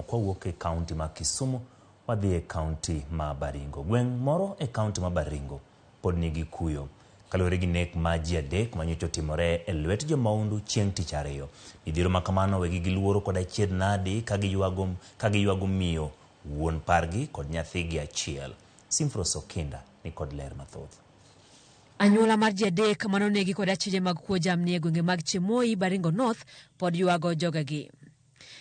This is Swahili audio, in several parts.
kwawuok e kaunti ma Kisumu wadhi e kaunti ma Baringo. Gweng' moro e kaunti ma Baringo pod nigi kuyo kaluwore gi nek ma ji adek manyocha otimore e lwet jomaundu chieng' tich ariyo. Midhiero ma kamano wegi gi luoro kod achiedh nadi ka giywago miyo wuon pargi kod nyathigi achiel. Simfros Okinda ni kod ler mathoth. Anyuola mar ji adek manonegi kod achije mag kuo jamni e gwenge mag Chemoi, Baringo North pod ywago jogegi.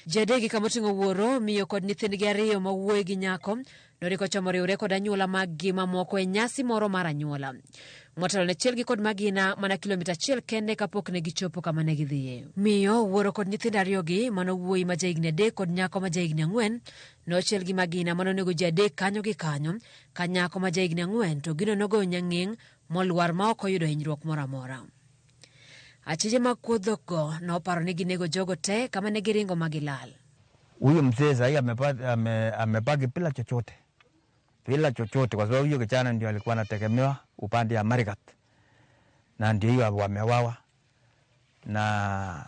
Ji adek kamoting'o wuoro, miyo kod nyithindgi ariyo ma wuoyi gi nyako noriko chomo riwre kod anyuola mag-gi mamoko e nyasi moro mar anyuola. Motelo ne chielgi kod magina mana kilomita 1 kende kapok ne gichopo kama ne gidhiye. Miyo, wuoro kod nyithindo ariyogi mano wuoyi ma jahigni 3 kod nyako ma jahigni 4 nochiel gi magina manonego ji adek kanyo gi kanyo, ka nyako ma jahigni 4 to gino nogoyo nyang'eng molwar ma ok oyudo hinyruok moro amora. Achije mag kuodhoko noparo ni ginego jogo te kama ne giringo magilal. Huyu mzee sasa amebaki bila chochote. Bila chochote kwa sababu huyo kijana ndio alikuwa anategemewa upande ya Marigat. Na ndio hiyo wamewawa. Na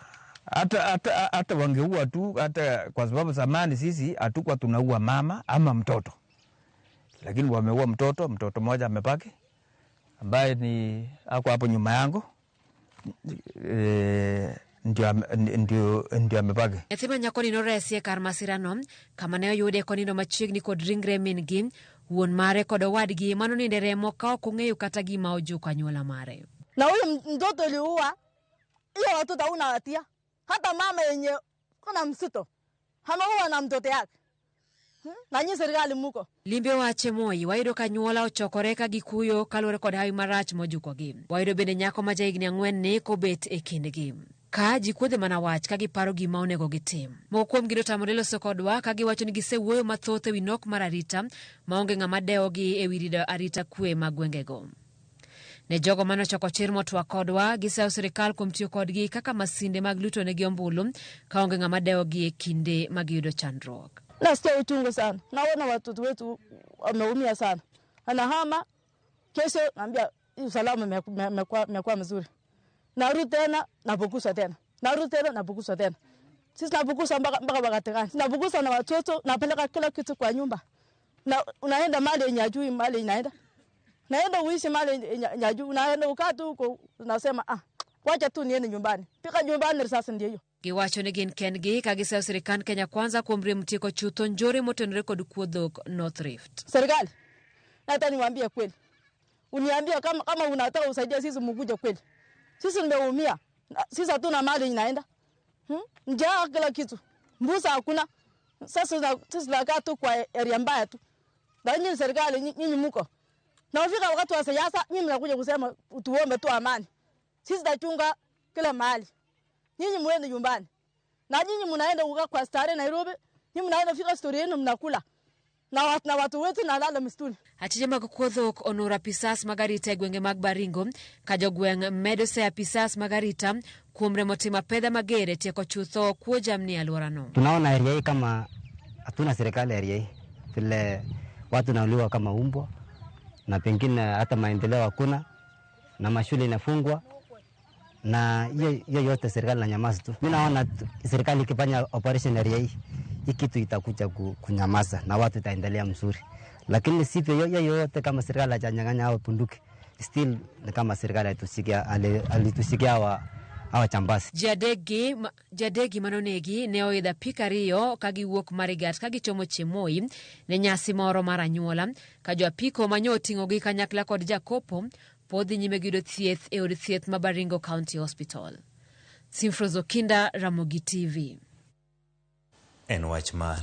hata wangeua tu, hata kwa sababu zamani sisi hatukuwa tunaua mama ama mtoto. Lakini wameua mtoto mmoja amebaki ambaye ni ako hapo nyuma yangu. Ndio amebaki. Yathima nyako ni noresie kar masirano kama ne oyude konindo machiegni kod ringre min-gi, wuon mare kod owadgi manoninde remo ka ok ong'eyo kata gima ojuko anyuola mare. Na huyo mtoto aliua, hiyo watoto hauna hatia. Hata mama yenye kuna msito ameua na mtoto yake. Na nyi serikali muko. Limbe wa Chemoi wayudo ka anyuola ochokore ka gikuyo kaluwore kod hawi marach mojukogi. Wayudo bende nyako ma jahigni 4 ni kobet e kindgi. Ka ji kuodhe mana wach ka giparo gima onego gitim. Moko kuom gi otamore loso kodwa ka giwacho ni gisewuoyo mathoth ewi nok mar arita maonge ng'ama dewogi ewi rido arita kwe mag gwengego. Ne jogo manochoko chir motwa kodwa gisewo sirikal kuom tiyo kodgi kaka masinde mag luto negi ombulu kaonge ng'ama dewogi e kinde magiyudo chandruok. Nasikia uchungu sana. Naona watoto wetu wameumia sana. Anahama kesho naambia usalama umekuwa mzuri. Narudi tena napukusa tena. Narudi tena napukusa tena. Sisi napukusa mpaka bagatekani. Napukusa na watoto, napeleka kila kitu kwa nyumba. Na unaenda mali yenye hajui mali inaenda. Naenda uishi mali yenye hajui, unaenda ukaa tu huko unasema wacha tu niende nyumbani. Pika nyumbani risasi ndio hiyo. Giwacho ni gin kendgi ka gisewo sirikal Kenya Kwanza kuom rem tieko chutho njore motenore kod kuodhok North Rift. Serikali, hata niwaambie kweli. Uniambia kama unataka usaidia sisi mkuje kweli. Sisi nimeumia. Sisi hatuna mali inaenda. Njaa kila kitu. Mbusa hakuna. Sasa sisi tunakaa tu kwa area mbaya tu. Na nyinyi serikali nyinyi mko. Na ufika wakati wa siasa nyinyi mnakuja kusema tuombe tu amani. Sisi tutachunga kila mahali. Nyinyi muende nyumbani. Na nyinyi mnaenda kukaa kwa stare Nairobi, nyinyi mnaenda fika story yenu mnakula. Na watu wetu nalala msituni. Achije mag kuodhok onura pisas magarita e gwenge mag Baringo ka jogweng' medo seya pisas magarita kuom remo timo pedha magere tieko chutho kuo jamni alworano. Tunaona area hii kama hatuna serikali area hii. Vile watu nauliwa kama umbwa na pengine hata maendeleo hakuna na mashule inafungwa. Na hiyo yote serikali na nyamaza tu. Mimi naona serikali ikifanya operation area hii kitu itakuja kunyamaza na watu itaendelea mzuri. Lakini sivyo yote kama serikali hajanyang'anya hao bunduki. Still ni kama serikali alitusikia hawa chambasi. Jadegi manonegi ne oidha pikariyo ka giwuok Marigat ka gichomo Chemoi ne nyasi moro mar anyuola ka jo apiko manyo oting'ogi kanyakla kod Jakopo podhi nyime gido thieth e od thieth ma Baringo County Hospital. Simfros Okinda, Ramogi TV. En wach ma